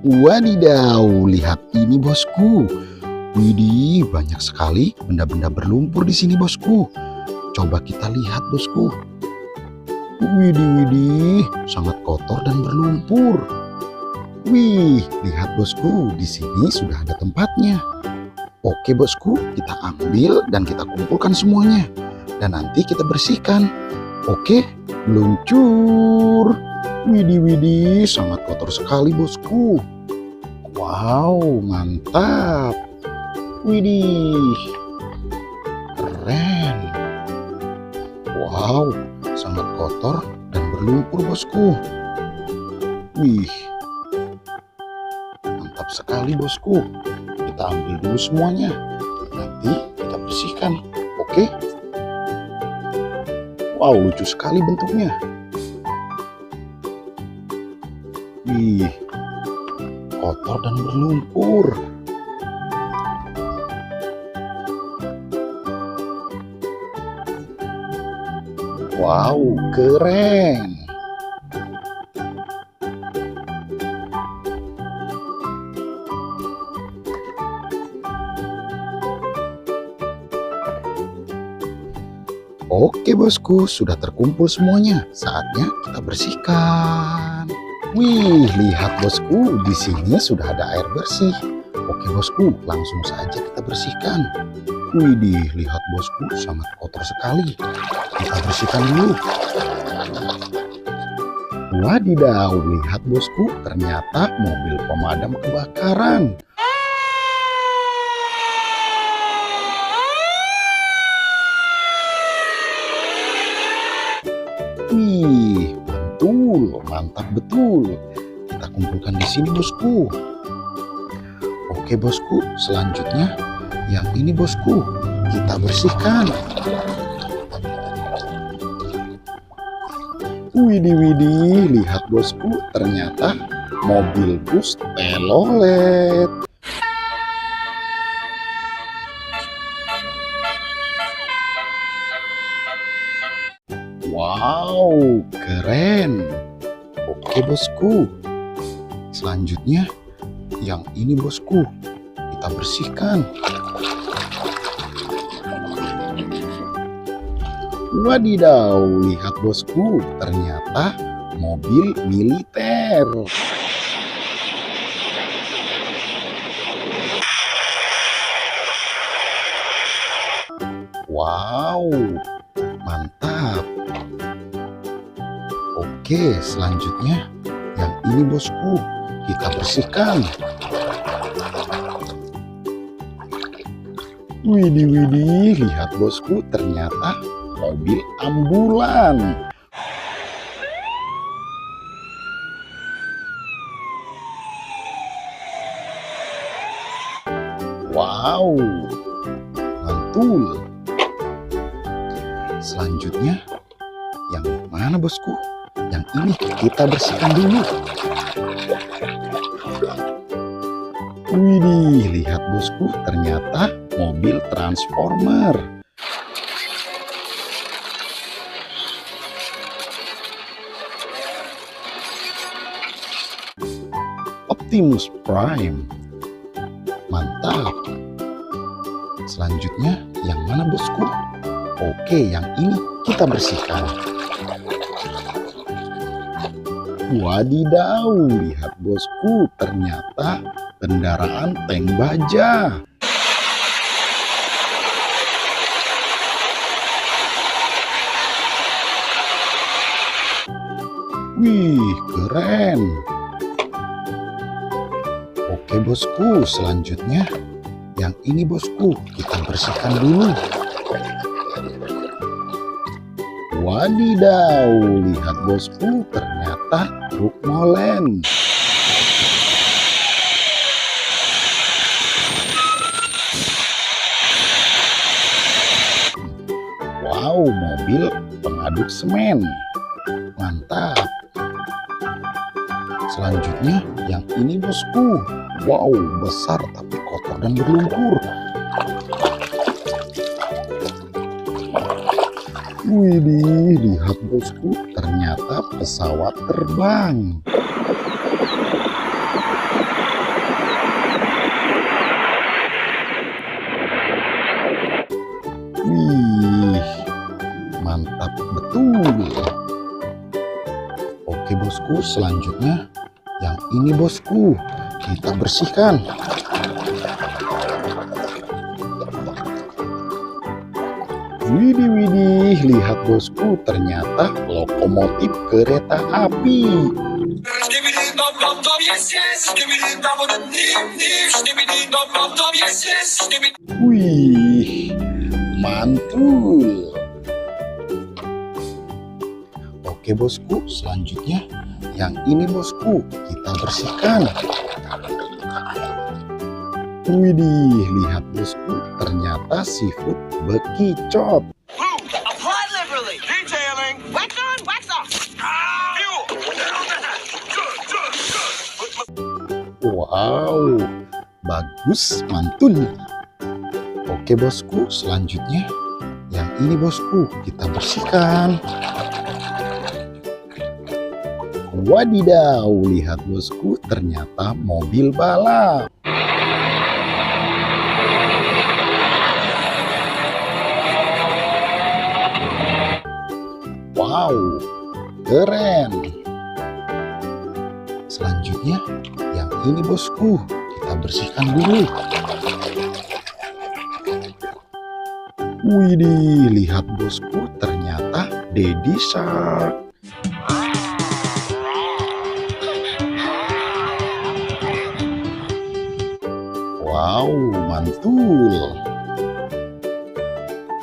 Wadidaw, lihat ini bosku. Widih, banyak sekali benda-benda berlumpur di sini bosku. Coba kita lihat bosku. Widih, sangat kotor dan berlumpur. Wih, lihat bosku, di sini sudah ada tempatnya. Oke bosku, kita ambil dan kita kumpulkan semuanya. Dan nanti kita bersihkan. Oke, meluncur. Widih, sangat kotor sekali bosku. Wow, mantap. Widih, keren. Wow, sangat kotor dan berlumpur bosku. Wih, mantap sekali bosku. Kita ambil dulu semuanya. Nanti kita bersihkan. Oke. Wow, lucu sekali bentuknya. Wih, kotor dan berlumpur. Wow, keren. Oke bosku, sudah terkumpul semuanya. Saatnya kita bersihkan. Wih, lihat bosku, di sini sudah ada air bersih. Oke bosku, langsung saja kita bersihkan. Widih, lihat bosku, sangat kotor sekali. Kita bersihkan dulu. Wadidaw, lihat bosku, ternyata mobil pemadam kebakaran. Wih, mantul, mantap betul. Kita kumpulkan di sini bosku. Oke bosku, selanjutnya yang ini bosku, kita bersihkan. Widih, lihat bosku, ternyata mobil bus telolet. Wow, keren. Oke bosku, selanjutnya yang ini bosku, kita bersihkan. Wadidaw, lihat bosku, ternyata mobil militer. Wow, mantap. Oke, selanjutnya yang ini bosku, kita bersihkan. Widih, lihat bosku, ternyata mobil ambulan. Wow, mantul. Selanjutnya yang mana bosku? Yang ini kita bersihkan dulu. Widih, lihat bosku, ternyata mobil transformer. Optimus Prime. Mantap. Selanjutnya yang mana bosku? Oke, yang ini kita bersihkan. Wadidaw, lihat bosku, ternyata kendaraan tank baja. Wih, keren. Oke bosku, selanjutnya yang ini bosku, kita bersihkan dulu. Wadidaw, lihat bosku, ternyata truk molen. Wow, mobil pengaduk semen. Mantap. Selanjutnya yang ini bosku. Wow, besar tapi kotor dan berlumpur. Widih, lihat bosku, ternyata pesawat terbang. selanjutnya yang ini bosku, kita bersihkan. Widih, widih, lihat bosku, ternyata lokomotif kereta api. Wih, mantul. Oke bosku, selanjutnya yang ini bosku, kita bersihkan. Widih, lihat bosku, ternyata seafood bekicot. Wow, bagus, mantul. Oke bosku, selanjutnya yang ini bosku, kita bersihkan. Wadidaw, lihat bosku, ternyata mobil balap. Wow, keren. Selanjutnya yang ini bosku, kita bersihkan dulu. Widih, lihat bosku, ternyata Daddy Shark. Wow, mantul.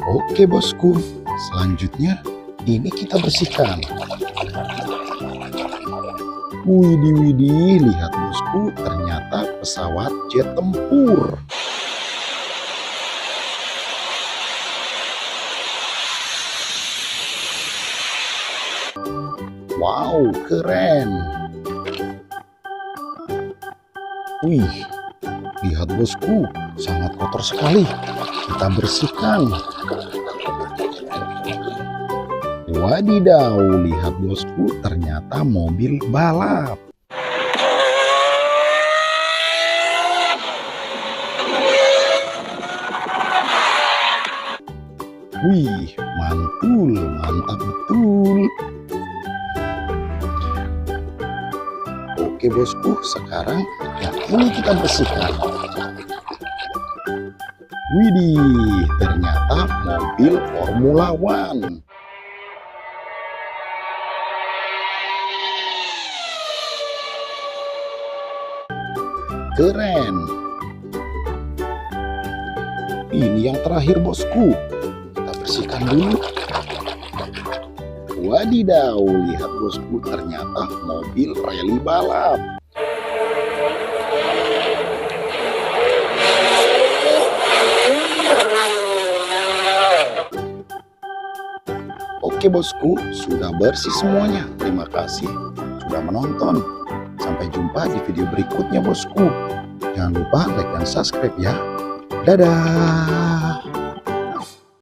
Oke bosku, selanjutnya ini kita bersihkan. Widih, widih, lihat bosku, ternyata pesawat jet tempur. Wow, keren. Wih, lihat bosku, sangat kotor sekali. Kita bersihkan. Wadidaw, lihat bosku, ternyata mobil balap. Wih, mantul, mantap betul. Oke bosku, sekarang yang ini kita bersihkan. Widih, ternyata mobil Formula One. Keren. Ini yang terakhir bosku, kita bersihkan dulu. Wadidaw, lihat bosku, ternyata mobil rally balap. Oke bosku, sudah bersih semuanya. Terima kasih sudah menonton. Sampai jumpa di video berikutnya bosku. Jangan lupa like dan subscribe ya. Dadah.